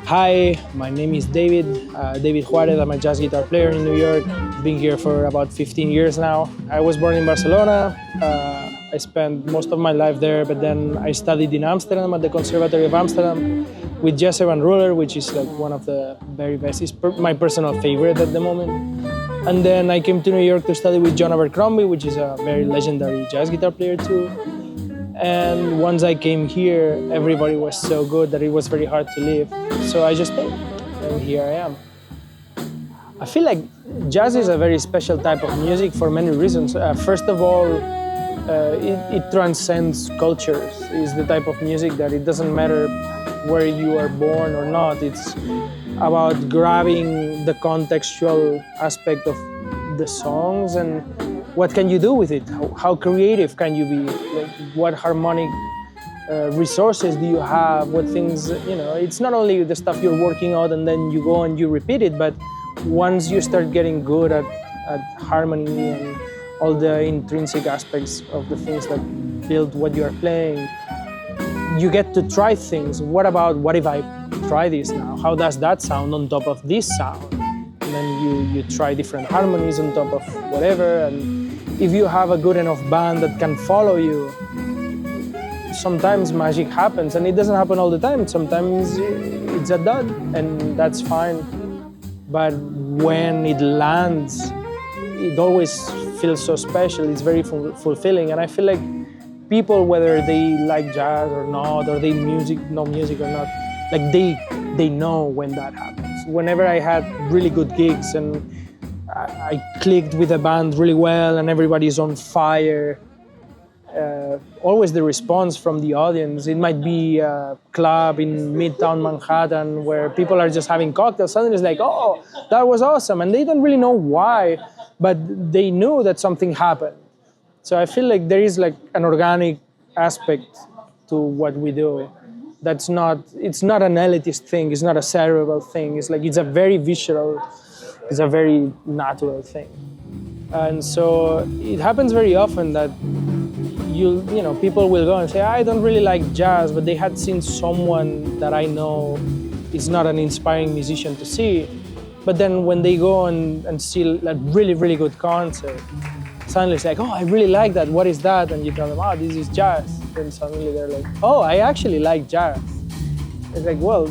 Hi, my name is David Juarez. I'm a jazz guitar player in New York. Been here for about 15 years now. I was born in Barcelona. I spent most of my life there, but then I studied in Amsterdam at the Conservatory of Amsterdam with Jesse Van Ruler, which is like one of the very best. It's my personal favorite at the moment. And then I came to New York to study with John Abercrombie, which is a very legendary jazz guitar player too. And once I came here, everybody was so good that it was very hard to leave. So I just stayed, and here I am. I feel like jazz is a very special type of music for many reasons. First of all, it transcends cultures. It's the type of music that it doesn't matter where you are born or not. It's about grabbing the contextual aspect of the songs and what can you do with it? How creative can you be? Like, what harmonic resources do you have? What things, it's not only the stuff you're working out and then you go and you repeat it, but once you start getting good at harmony and all the intrinsic aspects of the things that build what you are playing, you get to try things. What if I try this now? How does that sound on top of this sound? And then you try different harmonies on top of whatever. And if you have a good enough band that can follow you, sometimes magic happens, and it doesn't happen all the time. Sometimes it's a dud, and that's fine. But when it lands, it always feels so special. It's very fulfilling, and I feel like people, whether they like jazz or not, or they know music or not, like they know when that happens. Whenever I had really good gigs and I clicked with the band really well and everybody's on fire, always the response from the audience, it might be a club in Midtown Manhattan where people are just having cocktails, suddenly it's like, oh, that was awesome. And they don't really know why, but they knew that something happened. So I feel like there is like an organic aspect to what we do. It's not an elitist thing, it's not a cerebral thing, it's a very visceral, it's a very natural thing. And so it happens very often that people will go and say, I don't really like jazz, but they had seen someone that I know is not an inspiring musician to see. But then when they go and see a really, really good concert, suddenly it's like, oh, I really like that. What is that? And you tell them, oh, this is jazz. Then suddenly they're like, oh, I actually like jazz. It's like, well,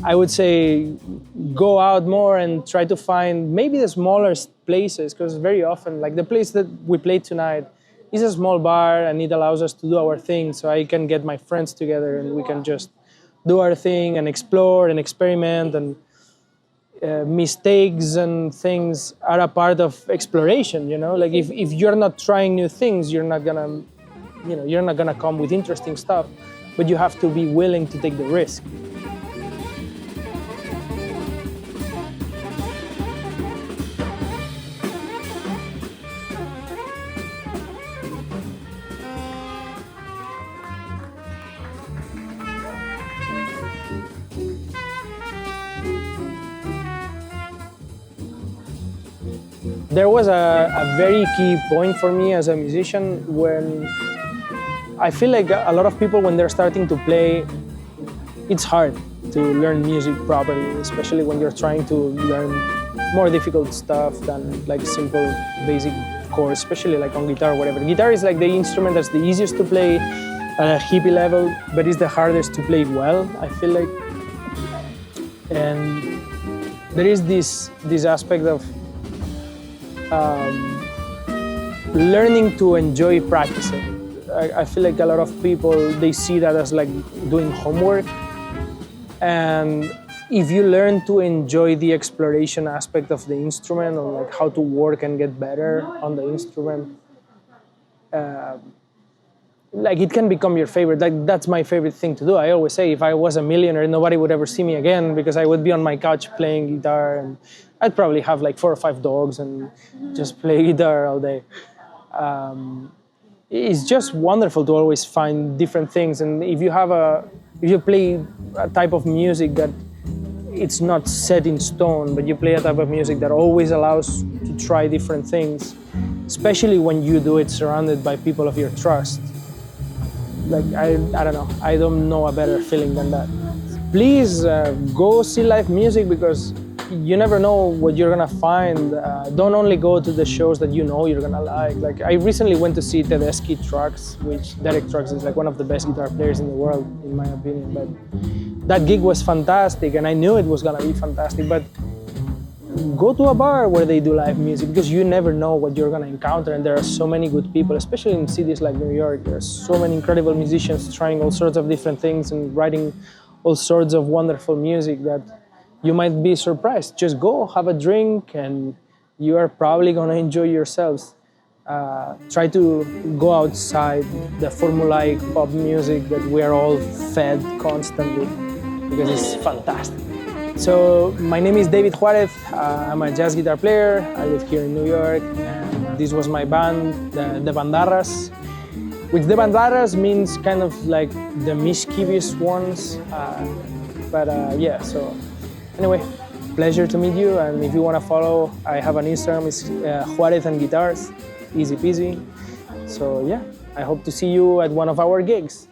I would say go out more and try to find maybe the smaller places, because very often, like the place that we played tonight is a small bar and it allows us to do our thing. So I can get my friends together and we can just do our thing and explore and experiment, and mistakes and things are a part of exploration, Like if you're not trying new things, you're not gonna come with interesting stuff, but you have to be willing to take the risk. There was a very key point for me as a musician when I feel like a lot of people, when they're starting to play, it's hard to learn music properly, especially when you're trying to learn more difficult stuff than like simple basic chords, especially like on guitar or whatever. Guitar is like the instrument that's the easiest to play at a hippie level, but it's the hardest to play well, I feel like. And there is this aspect of learning to enjoy practicing. I feel like a lot of people, they see that as like doing homework. And if you learn to enjoy the exploration aspect of the instrument, or like how to work and get better on the instrument, like it can become your favorite. Like that's my favorite thing to do. I always say if I was a millionaire, nobody would ever see me again, because I would be on my couch playing guitar, and I'd probably have like 4 or 5 dogs and just play guitar all day. It's just wonderful to always find different things. And if you play a type of music that it's not set in stone, but you play a type of music that always allows to try different things, especially when you do it surrounded by people of your trust. Like, I don't know. I don't know a better feeling than that. Please go see live music because you never know what you're gonna find. Don't only go to the shows that you know you're gonna like. Like I recently went to see Tedeschi Trucks, which Derek Trucks is like one of the best guitar players in the world, in my opinion. But that gig was fantastic, and I knew it was gonna be fantastic. But go to a bar where they do live music because you never know what you're gonna encounter, and there are so many good people, especially in cities like New York. There are so many incredible musicians trying all sorts of different things and writing all sorts of wonderful music that you might be surprised. Just go, have a drink, and you are probably gonna enjoy yourselves. Try to go outside the formulaic pop music that we are all fed constantly because it's fantastic. So my name is David Juarez. I'm a jazz guitar player. I live here in New York, and this was my band, the Bandarras, which the Bandarras means kind of like the mischievous ones. Yeah, so anyway, pleasure to meet you, and if you want to follow, I have an Instagram, it's Juarez and Guitars, easy peasy. So yeah, I hope to see you at one of our gigs.